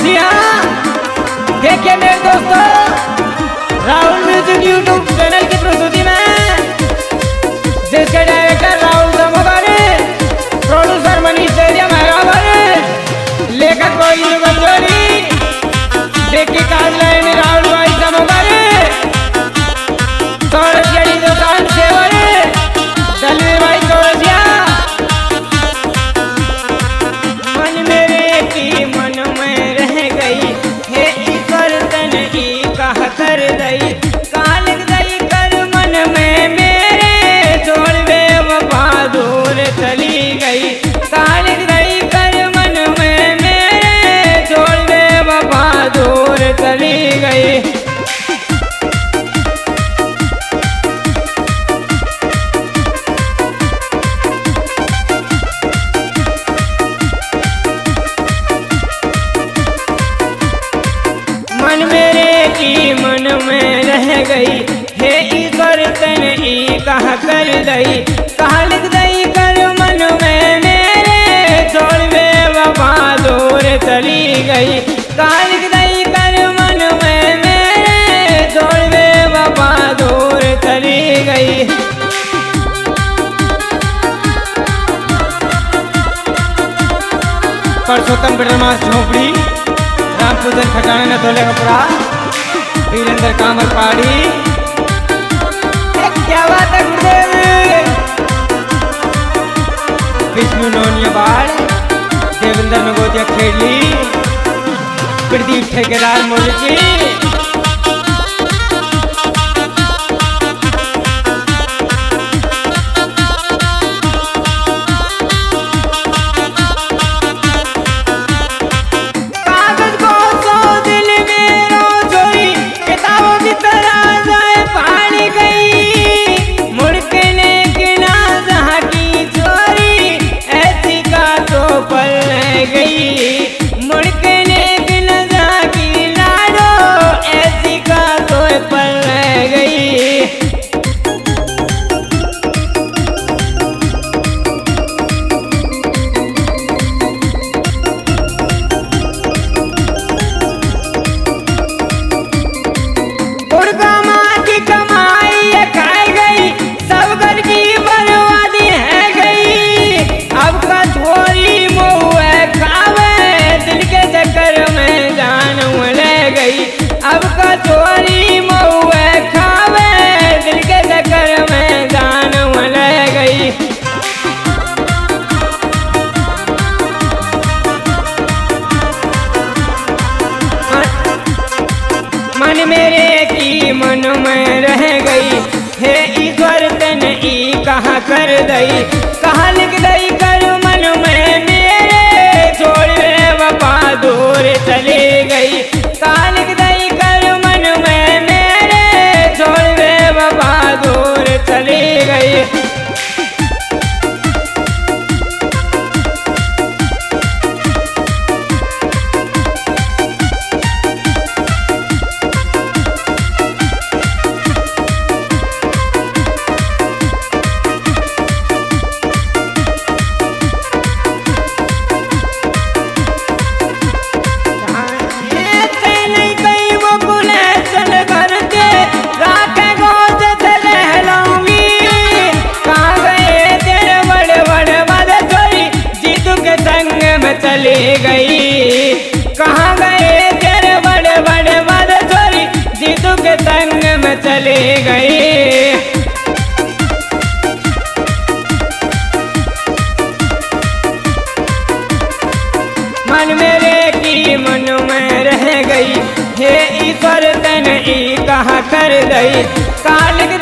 जी हाँ, देखिए मेरे दोस्तों, राहुल म्यूजिक यूट्यूब चैनल की प्रस्तुति में जिसके डायरेक्टर राहुल समोगारे, प्रोड्यूसर मनीष चेरिया महराबारे, लेखक कोई बंजोरी, देखिए काजलाइन राहुल भाई समोगारे, सौरभ दुकान सेवरे, दलवीर भाई सौरजिया। मन मेरे की मन में रह गई हे ईश्वर तन की कह कर दई, कहाँ लिख दई कर मन में मेरे छोड़ वे वफा दूर चली गई, कहाँ लिख दई कर मन में मेरे छोड़ वे वफा दूर चली गई। मन मेरे की मन में रह गई हे ईश्वर तन ई कहा कर दई, कहा लिख दई कर मन में मेरे छोड़ वे वफा दूर चली गई, कहा लिख दई कर मन में मेरे छोड़ वे वफा दूर चली गई। परसोत्तम ब्रह्मास झोपड़ी, रामपूजन खटाना न धोले कपड़ा, वीरेंद्र कामर पहाड़ी। क्या बात है गुरुदेव। विष्णु नोनिया बाड़, देवेंद्र नगोदिया खेड़ी, प्रदीप ठेकेदार मोलची। अब का चोरी महुए खावे दिल के चक्कर में जान ले गई। मन मेरे की मन में रह गई हे ईश्वर तन ई कहा कर दई, कहा लिख दई कर मन में मेरे छोड़ वे वफा दूर चली गई, कहा लिख दई कर मन में मेरे छोड़ वे वफा दूर चली गई। चली गई, कहाँ गए तेरे बड़े बड़े मद छोरी जीतू के संग में चली गई। मन मेरे की मन में रह गई हे ईश्वर तन ई कहा कर दई, कहा लिख